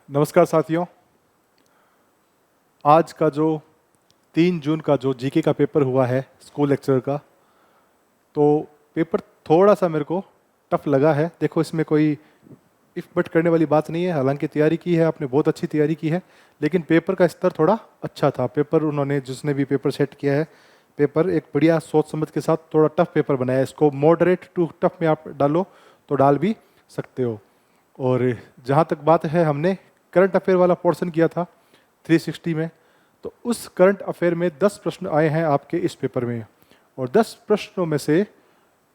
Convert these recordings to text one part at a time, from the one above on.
नमस्कार साथियों। आज का जो 3 जून का जो जीके का पेपर हुआ है स्कूल लेक्चर का, तो पेपर थोड़ा सा मेरे को टफ लगा है। देखो, इसमें कोई इफ बट करने वाली बात नहीं है। हालांकि तैयारी की है आपने, बहुत अच्छी तैयारी की है, लेकिन पेपर का स्तर थोड़ा अच्छा था। पेपर उन्होंने, जिसने भी पेपर सेट किया है, पेपर एक बढ़िया सोच समझ के साथ थोड़ा टफ पेपर बनाया है। इसको मॉडरेट टू टफ में आप डालो तो डाल भी सकते हो। और जहाँ तक बात है, हमने करंट अफेयर वाला पोर्शन किया था 360 में, तो उस करंट अफेयर में 10 प्रश्न आए हैं आपके इस पेपर में। और 10 प्रश्नों में से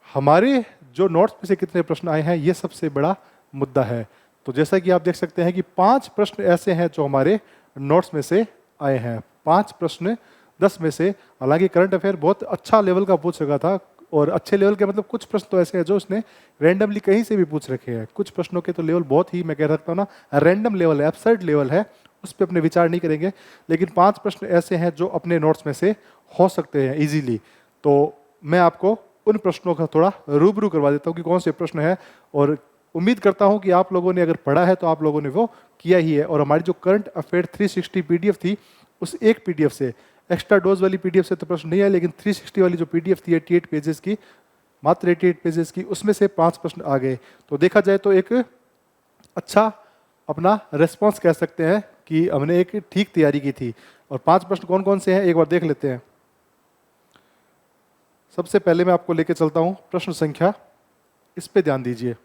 हमारे जो नोट्स में से कितने प्रश्न आए हैं, ये सबसे बड़ा मुद्दा है। तो जैसा कि आप देख सकते हैं कि 5 प्रश्न ऐसे हैं जो हमारे नोट्स में से आए हैं। 5 प्रश्न 10 में से। हालांकि करंट अफेयर बहुत अच्छा लेवल का पूछ सका था, और अच्छे लेवल के मतलब कुछ प्रश्न तो ऐसे हैं जो उसने रैंडमली कहीं से भी पूछ रखे हैं। कुछ प्रश्नों के तो लेवल बहुत ही, मैं कह सकता हूँ ना, रैंडम लेवल है, एब्सर्ड लेवल है, उस पर अपने विचार नहीं करेंगे। लेकिन 5 प्रश्न ऐसे हैं जो अपने नोट्स में से हो सकते हैं इजीली। तो मैं आपको उन प्रश्नों का थोड़ा रूबरू करवा देता हूँ कि कौन से प्रश्न है। और उम्मीद करता हूँ कि आप लोगों ने अगर पढ़ा है तो आप लोगों ने वो किया ही है। और हमारी जो करंट अफेयर 360 पीडीएफ थी, उस एक पीडीएफ से, एक्स्ट्रा डोज वाली पीडीएफ से तो प्रश्न नहीं है, लेकिन 360 वाली जो पीडीएफ थी 88 पेजेस की, मात्र 88 पेजेस की, उसमें से 5 प्रश्न आ गए। तो देखा जाए तो एक अच्छा अपना रेस्पॉन्स कह सकते हैं कि हमने एक ठीक तैयारी की थी। और 5 प्रश्न कौन कौन से हैं एक बार देख लेते हैं। सबसे पहले मैं आपको लेके चलता हूं प्रश्न संख्या, इस पे ध्यान दीजिए।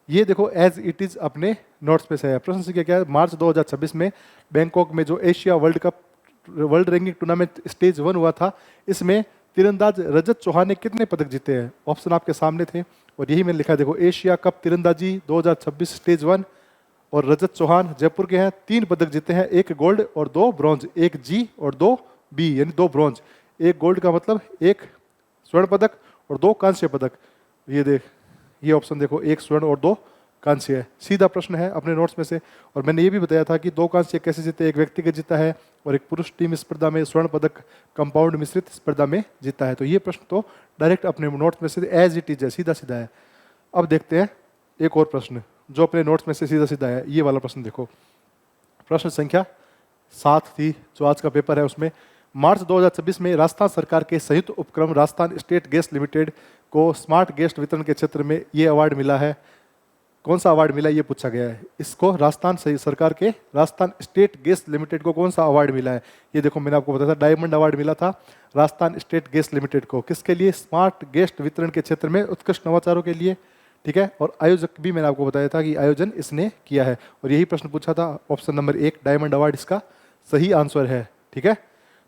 ये देखो एज इट इज अपने नोट्स पे से है। प्रश्न संख्या क्या है? मार्च 2026 में बैंकॉक में जो Asia world cup world ranking tournament stage 1 हुआ था, इसमें तीरंदाज रजत चौहान ने कितने पदक जीते हैं? ऑप्शन आपके सामने थे और यही मैंने लिखा है। देखो, एशिया कप तीरंदाजी 2026 स्टेज 1, और रजत चौहान जयपुर के हैं। 3 पदक जीते हैं, 1 गोल्ड और 2 ब्रॉन्ज, 1 जी और 2 बी, यानी 2 ब्रॉन्ज। 1 गोल्ड का मतलब 1 स्वर्ण पदक और 2 कांस्य पदक। ये देख, ये ऑप्शन देखो, 1 स्वर्ण और 2 कांस्य है। सीधा प्रश्न है अपने नोट्स में से। और मैंने ये भी बताया था कि 2 कांस्य कैसे जीते, एक व्यक्तिगत जीता है और एक पुरुष टीम स्पर्धा में स्वर्ण पदक कंपाउंड मिश्रित स्पर्धा में जीता है। तो ये प्रश्न तो डायरेक्ट अपने नोट्स में से एज इट इज है, सीधा सीधा है। अब देखते हैं एक और प्रश्न जो अपने नोट्स में से सीधा सीधा है। ये वाला प्रश्न देखो, प्रश्न संख्या 7 थी जो आज का पेपर है। उसमें मार्च 2026 में राजस्थान सरकार के संयुक्त उपक्रम राजस्थान स्टेट गैस लिमिटेड को स्मार्ट गैस वितरण के क्षेत्र में ये अवार्ड मिला है। कौन सा अवार्ड मिला, ये पूछा गया है। इसको राजस्थान सरकार के राजस्थान स्टेट गैस लिमिटेड को कौन सा अवार्ड मिला है? ये देखो, मैंने आपको बताया था डायमंड अवार्ड मिला था राजस्थान स्टेट गैस लिमिटेड को। किसके लिए? स्मार्ट गैस वितरण के क्षेत्र में उत्कृष्ट नवाचारों के लिए। ठीक है। और आयोजक भी मैंने आपको बताया था कि आयोजन इसने किया है। और यही प्रश्न पूछा था, ऑप्शन नंबर 1 डायमंड अवार्ड इसका सही आंसर है। ठीक है।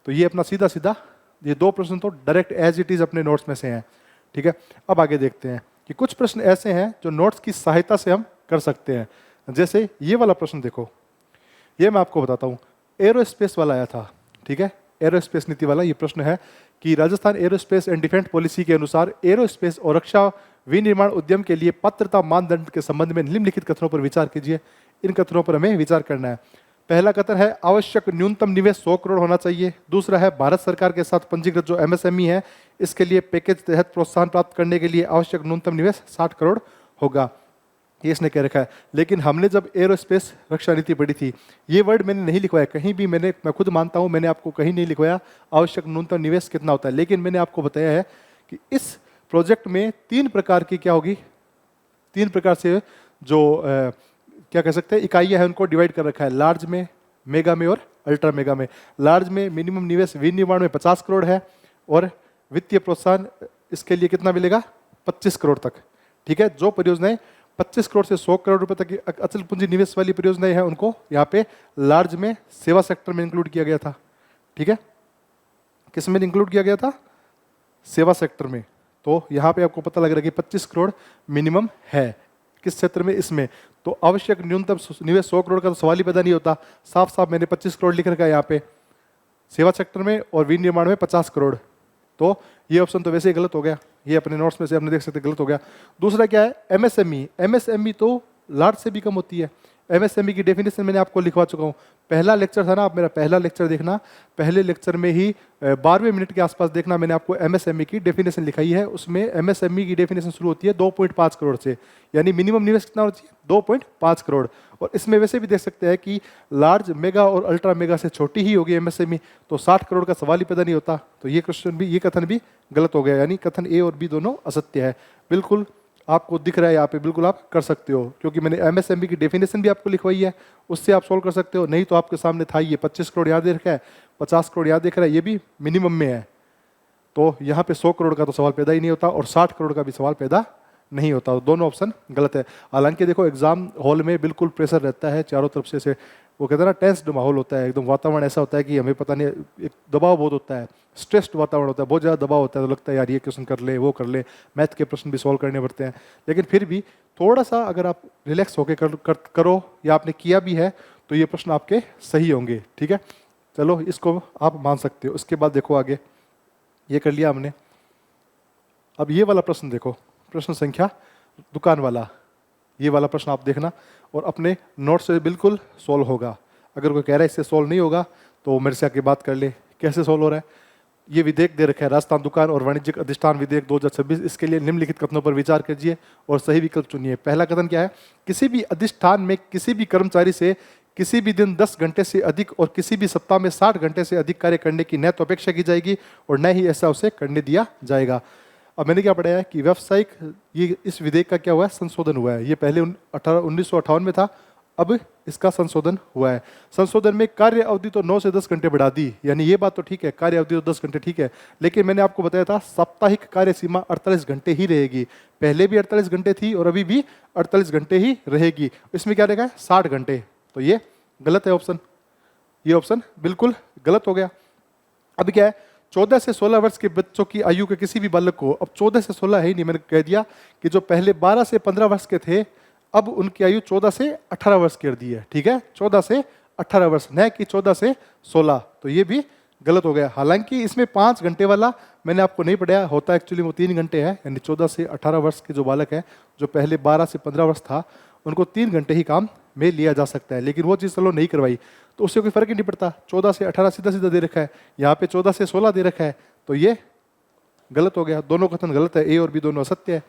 तो ये अपना सीधा सीधा ये 2 प्रश्न तो डायरेक्ट एज इट इज अपने नोट्स में से हैं। ठीक है। अब आगे देखते हैं कि कुछ प्रश्न ऐसे हैं जो नोट्स की सहायता से हम कर सकते हैं। जैसे ये वाला प्रश्न देखो, ये मैं आपको बताता हूँ। एरोस्पेस वाला आया था। ठीक है। एरोस्पेस नीति वाला ये प्रश्न है कि Rajasthan aerospace and defence policy के अनुसार एरोस्पेस और रक्षा विनिर्माण उद्यम के लिए पात्रता मानदंड के संबंध में निम्नलिखित कथनों पर विचार कीजिए। इन कथनों पर हमें विचार करना है। पहला कथन है आवश्यक न्यूनतम निवेश 100 करोड़ होना चाहिए। दूसरा है भारत सरकार के साथ पंजीकृत जो एमएसएमई है, इसके लिए पैकेज तहत प्रोत्साहन प्राप्त करने के लिए आवश्यक न्यूनतम निवेश 60 करोड़ होगा। ये इसने कह रखा है। लेकिन हमने जब एरोस्पेस रक्षा नीति पढ़ी थी, ये वर्ड मैंने नहीं लिखवाया कहीं भी। मैं खुद मानता हूँ मैंने आपको कहीं नहीं लिखवाया आवश्यक न्यूनतम निवेश कितना होता है। लेकिन मैंने आपको बताया है कि इस प्रोजेक्ट में 3 प्रकार की क्या होगी, 3 प्रकार से जो क्या कह सकते हैं इकाइयाँ हैं, उनको डिवाइड कर रखा है। लार्ज में, मेगा में और अल्ट्रा मेगा में। लार्ज में मिनिमम निवेश विनिर्माण में 50 करोड़ है, और वित्तीय प्रोत्साहन इसके लिए कितना मिलेगा? 25 करोड़ तक। ठीक है। जो परियोजनाएं 25 करोड़ से 100 करोड़ रुपए तक की अचल पूंजी निवेश वाली परियोजनाएं हैं, उनको यहाँ पे लार्ज में सेवा सेक्टर में इंक्लूड किया गया था। ठीक है। किस में इंक्लूड किया गया था? सेवा सेक्टर में। तो यहाँ पे आपको पता लग रहा है कि 25 करोड़ मिनिमम है किस क्षेत्र में? इसमें। तो आवश्यक न्यूनतम निवेश 100 करोड़ का तो सवाल ही पैदा नहीं होता। साफ साफ मैंने 25 करोड़ लिख रखा है यहाँ पे सेवा सेक्टर में, और विनिर्माण में 50 करोड़। तो ये ऑप्शन तो वैसे ही गलत हो गया। ये अपने नोट्स में से आपने देख सकते गलत हो गया। दूसरा क्या है? एमएसएमई। एमएसएमई तो लार्ज से भी कम होती है। एमएसएमई की डेफिनेशन मैंने आपको लिखवा चुका हूँ। पहला लेक्चर था ना, आप मेरा पहला लेक्चर देखना, पहले लेक्चर में ही 12वें मिनट के आसपास देखना, मैंने आपको एमएसएमई की डेफिनेशन लिखाई है। उसमें एमएसएमई की डेफिनेशन शुरू होती है 2.5 करोड़ से, यानी मिनिमम निवेश कितना होना चाहिए, 2.5 करोड़। और इसमें वैसे भी देख सकते हैं कि लार्ज मेगा और अल्ट्रा मेगा से छोटी ही होगी एमएसएमई, तो 60 करोड़ का सवाल ही पैदा नहीं होता। तो ये क्वेश्चन भी, ये कथन भी गलत हो गया, यानी कथन ए और बी दोनों असत्य है। बिल्कुल आपको दिख रहा है यहाँ पे, बिल्कुल आप कर सकते हो, क्योंकि मैंने एमएसएमई की डेफिनेशन भी आपको लिखवाई है, उससे आप सोल्व कर सकते हो। नहीं तो आपके सामने था ये 25 करोड़ याद रखा है, 50 करोड़ याद दिख रहा है, ये भी मिनिमम में है। तो यहाँ पे 100 करोड़ का तो सवाल पैदा ही नहीं होता और 60 करोड़ का भी सवाल पैदा नहीं होता। तो दोनों ऑप्शन गलत है। हालांकि देखो एग्जाम हॉल में बिल्कुल प्रेशर रहता है चारों तरफ से वो कहते हैं ना, टेंस्ड माहौल होता है, एकदम वातावरण ऐसा होता है कि हमें पता नहीं, एक दबाव बहुत होता है, स्ट्रेस्ड वातावरण होता है, बहुत ज़्यादा दबाव होता है। तो लगता है यार ये क्वेश्चन कर ले, वो कर ले, मैथ के प्रश्न भी सॉल्व करने पड़ते हैं। लेकिन फिर भी थोड़ा सा अगर आप रिलैक्स होकर करो या आपने किया भी है तो ये प्रश्न आपके सही होंगे। ठीक है, चलो इसको आप मान सकते हो। उसके बाद देखो आगे, ये कर लिया हमने। अब ये वाला प्रश्न देखो, प्रश्न संख्या दुकान वाला, ये वाला प्रश्न आप देखना और अपने नोट से बिल्कुल सोल्व होगा। अगर कोई कह रहा है इससे सोल्व नहीं होगा तो मेरे से आके बात कर ले, कैसे सोल्व हो रहा है। ये विधेयक दे रखा है, राजस्थान दुकान और वाणिज्यिक अधिष्ठान विधेयक 2026। इसके लिए निम्नलिखित कथनों पर विचार कीजिए और सही विकल्प चुनिए। पहला कथन क्या है, किसी भी अधिष्ठान में किसी भी कर्मचारी से किसी भी दिन 10 घंटे से अधिक और किसी भी सप्ताह में 60 घंटे से अधिक कार्य करने की न तो अपेक्षा की जाएगी और न ही ऐसा उसे करने दिया जाएगा। अब मैंने क्या पढ़ा है कि व्यावसायिक, ये इस विधेयक का क्या हुआ है, संशोधन हुआ है। ये पहले 1958 में था, अब इसका संशोधन हुआ है। संशोधन में कार्य अवधि तो 9 से 10 घंटे बढ़ा दी, यानी ये बात तो ठीक है, कार्य अवधि तो 10 घंटे ठीक है, लेकिन मैंने आपको बताया था साप्ताहिक कार्य सीमा 48 घंटे ही रहेगी। पहले भी 48 घंटे थी और अभी भी 48 घंटे ही रहेगी। इसमें क्या रहेगा, 60 घंटे। तो ये गलत है ऑप्शन, ये ऑप्शन बिल्कुल गलत हो गया। अब क्या है, 14 से 16 वर्ष के बच्चों की आयु के किसी भी बालक को, अब 14 से 16 है ही नहीं, मैंने कह दिया कि जो पहले 12 से 15 वर्ष के थे अब उनकी आयु 14 से 18 वर्ष कर दी है। ठीक है, 14 से 18 वर्ष, न कि 14 से 16। तो ये भी गलत हो गया। हालांकि इसमें 5 घंटे वाला मैंने आपको नहीं पढ़ाया, होता एक्चुअली वो 3 घंटे है, यानी 14 से 18 वर्ष के जो बालक है, जो पहले 12 से 15 वर्ष था, उनको 3 घंटे ही काम में लिया जा सकता है। लेकिन वो चीज़ चलो नहीं करवाई तो उससे कोई फर्क ही नहीं पड़ता। 14 से 18 सीधा सीधा दे रखा है, यहाँ पे 14 से 16 दे रखा है, तो ये गलत हो गया। दोनों कथन गलत है, ए और बी दोनों असत्य है,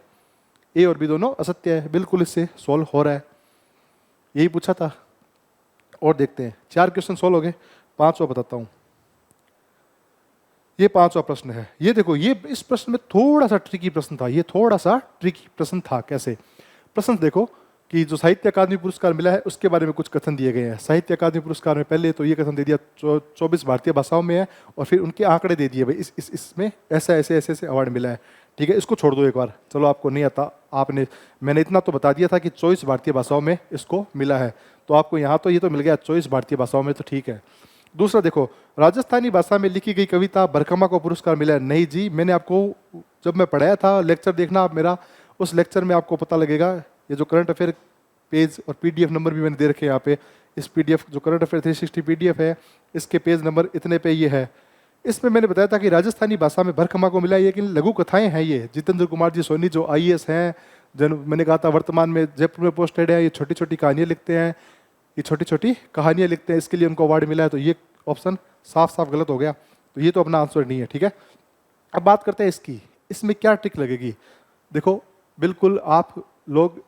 ए और बी दोनों असत्य है। बिल्कुल इससे सोल्व हो रहा है, यही पूछा था। और देखते हैं, 4 क्वेश्चन सोल्व हो गए, 5वां बताता हूं। ये 5वां प्रश्न है, ये देखो, ये इस प्रश्न में थोड़ा सा ट्रिकी प्रश्न था, ये थोड़ा सा ट्रिकी प्रश्न था। कैसे प्रश्न देखो कि जो साहित्य अकादमी पुरस्कार मिला है उसके बारे में कुछ कथन दिए गए हैं। साहित्य अकादमी पुरस्कार में पहले तो ये कथन दे दिया 24 भारतीय भाषाओं में है, और फिर उनके आंकड़े दे दिए, भाई इसमें ऐसा ऐसे ऐसे ऐसे अवार्ड मिला है। ठीक है, इसको छोड़ दो एक बार, चलो आपको नहीं आता, मैंने इतना तो बता दिया था कि 24 भारतीय भाषाओं में इसको मिला है, तो आपको यहाँ तो ये तो मिल गया 24 भारतीय भाषाओं में, तो ठीक है। दूसरा देखो, राजस्थानी भाषा में लिखी गई कविता बरखमा को पुरस्कार मिला है। नहीं जी, मैंने आपको जब मैं पढ़ाया था, लेक्चर देखना आप मेरा, उस लेक्चर में आपको पता लगेगा। ये जो करंट अफेयर पेज और पीडीएफ नंबर भी मैंने दे रखे हैं यहाँ पे, इस पीडीएफ जो करंट अफेयर 360 पीडीएफ है, इसके पेज नंबर इतने पे ये है। इसमें मैंने बताया था कि राजस्थानी भाषा में भरखमा को मिला है, लेकिन लघु कथाएं हैं ये। जितेंद्र कुमार जी सोनी जो आईएएस हैं, जन मैंने कहा था वर्तमान में जयपुर में पोस्टेड है, ये छोटी छोटी कहानियाँ लिखते हैं, ये छोटी छोटी कहानियाँ लिखते हैं, इसके लिए उनको अवार्ड मिला है। तो ये ऑप्शन साफ साफ गलत हो गया, तो ये तो अपना आंसर नहीं है। ठीक है, अब बात करते हैं इसकी, इसमें क्या ट्रिक लगेगी। देखो, बिल्कुल आप लोग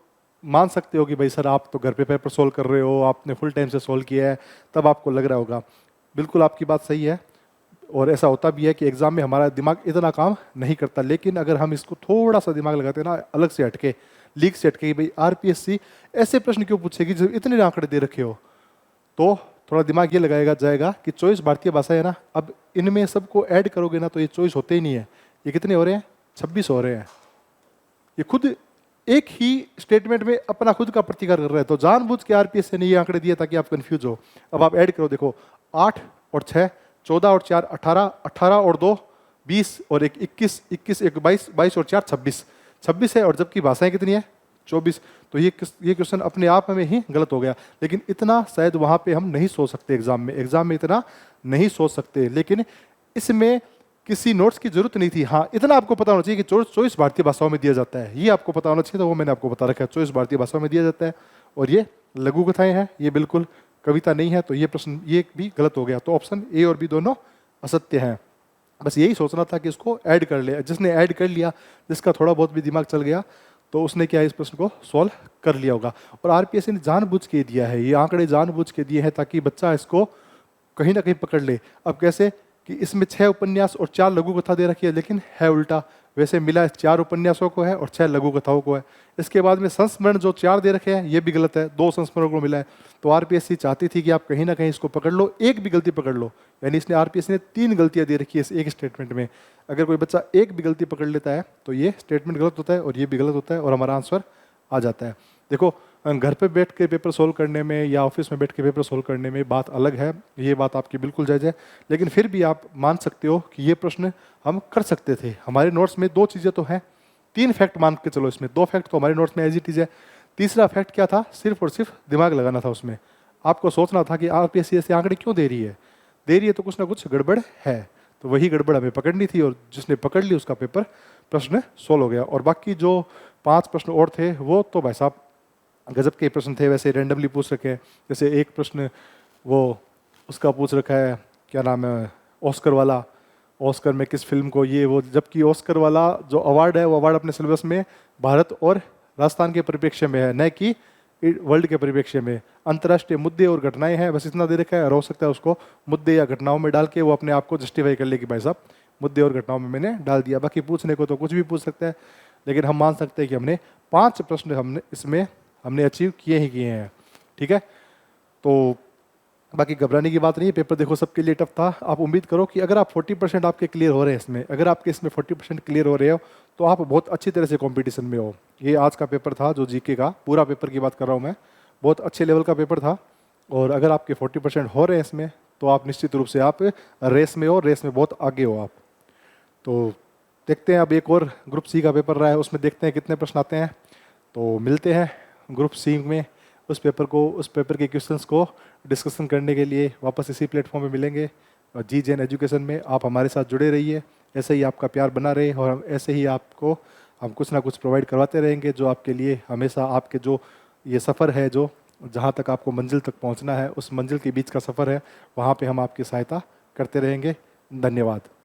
मान सकते हो कि भाई सर आप तो घर पे पेपर सोल्व कर रहे हो, आपने फुल टाइम से सोल्व किया है, तब आपको लग रहा होगा। बिल्कुल आपकी बात सही है, और ऐसा होता भी है कि एग्जाम में हमारा दिमाग इतना काम नहीं करता। लेकिन अगर हम इसको थोड़ा सा दिमाग लगाते हैं ना, अलग से हटके, लीक से हटके, भाई आरपीएससी ऐसे प्रश्न क्यों पूछेगी जब इतने आंकड़े दे रखे हो, तो थोड़ा दिमाग ये लगाएगा जाएगा कि 24 भारतीय भाषा है ना, अब इनमें सबको ऐड करोगे ना तो ये 24 होते ही नहीं है। ये कितने हो रहे हैं, 26 हो रहे हैं। ये खुद एक ही स्टेटमेंट में अपना खुद का प्रतिकार कर रहे हैं, तो जानबूझ के आरपीएस ने ये आंकड़े दिए ताकि आप कंफ्यूज हो। अब आप ऐड करो, देखो 8 और 6 14 और 4 18, 18 और 2 20 और 1 21, 21 1 22, 22 और 4 26, 26 है, और जबकि भाषाएं कितनी है 24। तो ये क्वेश्चन अपने आप में ही गलत हो गया। लेकिन इतना शायद वहां पे हम नहीं सोच सकते, एग्जाम में इतना नहीं सोच सकते। लेकिन इसमें किसी नोट्स की जरूरत नहीं थी। हाँ, इतना आपको पता होना चाहिए कि 24 भारतीय भाषाओं में दिया जाता है, ये आपको पता होना चाहिए, तो वो मैंने आपको बता रखा है, 24 भारतीय भाषाओं में दिया जाता है। और ये लघु कथाएं हैं, ये बिल्कुल कविता नहीं है, तो ये प्रश्न ये भी गलत हो गया। तो ऑप्शन ए और बी दोनों असत्य हैं। बस यही सोचना था कि इसको ऐड कर ले, जिसने ऐड कर लिया, जिसका थोड़ा बहुत भी दिमाग चल गया, तो उसने क्या इस प्रश्न को सॉल्व कर लिया होगा। और आरपीएससी ने जानबूझ के दिया है, ये आंकड़े जानबूझ के दिए हैं ताकि बच्चा इसको कहीं ना कहीं पकड़ ले। अब कैसे कि इसमें 6 उपन्यास और 4 लघु कथा दे रखी है, लेकिन है उल्टा। वैसे मिला 4 उपन्यासों को है और 6 लघु कथाओं को है। इसके बाद में संस्मरण जो 4 दे रखे हैं ये भी गलत है, 2 संस्मरणों को मिला है। तो आरपीएससी चाहती थी कि आप कहीं ना कहीं इसको पकड़ लो, एक भी गलती पकड़ लो। यानी इसने आरपीएससी ने 3 गलतियां दे रखी है इस एक स्टेटमेंट में। अगर कोई बच्चा एक भी गलती पकड़ लेता है तो ये स्टेटमेंट गलत होता है और ये भी गलत होता है और हमारा आंसर आ जाता है। देखो, घर पे बैठ के पेपर सोल्व करने में या ऑफिस में बैठ के पेपर सोल्व करने में बात अलग है, ये बात आपकी बिल्कुल जायज़ है। लेकिन फिर भी आप मान सकते हो कि ये प्रश्न हम कर सकते थे। हमारे नोट्स में 2 चीज़ें तो हैं, 3 फैक्ट मान के चलो, इसमें 2 फैक्ट तो हमारे नोट्स में एज इट इज़ है। तीसरा फैक्ट क्या था? सिर्फ और सिर्फ दिमाग लगाना था उसमें। आपको सोचना था कि आरपीएससी ऐसे आंकड़े क्यों दे रही है, दे रही है तो कुछ ना कुछ गड़बड़ है। तो वही गड़बड़ हमें पकड़नी थी और जिसने पकड़ ली उसका पेपर प्रश्न सोल्व हो गया। और बाकी जो 5 प्रश्न और थे वो तो भाई साहब गजब के प्रश्न थे। वैसे रैंडमली पूछ रखे हैं, जैसे एक प्रश्न वो उसका पूछ रखा है, क्या नाम है, ऑस्कर वाला, ऑस्कर में किस फिल्म को ये वो, जबकि ऑस्कर वाला जो अवार्ड है वो अवार्ड अपने सिलेबस में भारत और राजस्थान के परिप्रेक्ष्य में है, न कि वर्ल्ड के परिप्रेक्ष्य में। अंतर्राष्ट्रीय मुद्दे और घटनाएं हैं, बस इतना दे रखा है। और हो सकता है उसको मुद्दे या घटनाओं में डाल के वो अपने आप को जस्टिफाई कर ले कि भाई साहब मुद्दे और घटनाओं में मैंने डाल दिया। बाकी पूछने को तो कुछ भी पूछ सकता है, लेकिन हम मान सकते हैं कि हमने 5 प्रश्न हमने अचीव किए ही किए हैं। ठीक है, तो बाकी घबराने की बात नहीं है। पेपर देखो सबके लिए टफ था। आप उम्मीद करो कि अगर आप 40% आपके क्लियर हो रहे हैं इसमें, अगर आपके इसमें 40% क्लियर हो रहे हो तो आप बहुत अच्छी तरह से कंपटीशन में हो। ये आज का पेपर था जो जीके का, पूरा पेपर की बात कर रहा हूँ मैं, बहुत अच्छे लेवल का पेपर था। और अगर आपके 40% हो रहे हैं इसमें तो आप निश्चित रूप से आप रेस में हो, रेस में बहुत आगे हो आप। तो देखते हैं, अब एक और ग्रुप सी का पेपर रहा है, उसमें देखते हैं कितने प्रश्न आते हैं। तो मिलते हैं ग्रुप सी में, उस पेपर के क्वेश्चंस को डिस्कशन करने के लिए वापस इसी प्लेटफॉर्म पे मिलेंगे। और जी जैन एजुकेशन में आप हमारे साथ जुड़े रहिए, ऐसे ही आपका प्यार बना रहे और हम ऐसे ही आपको हम कुछ ना कुछ प्रोवाइड करवाते रहेंगे जो आपके लिए हमेशा आपके जो ये सफ़र है, जो जहाँ तक आपको मंजिल तक पहुँचना है, उस मंजिल के बीच का सफ़र है, वहाँ पे हम आपकी सहायता करते रहेंगे। धन्यवाद।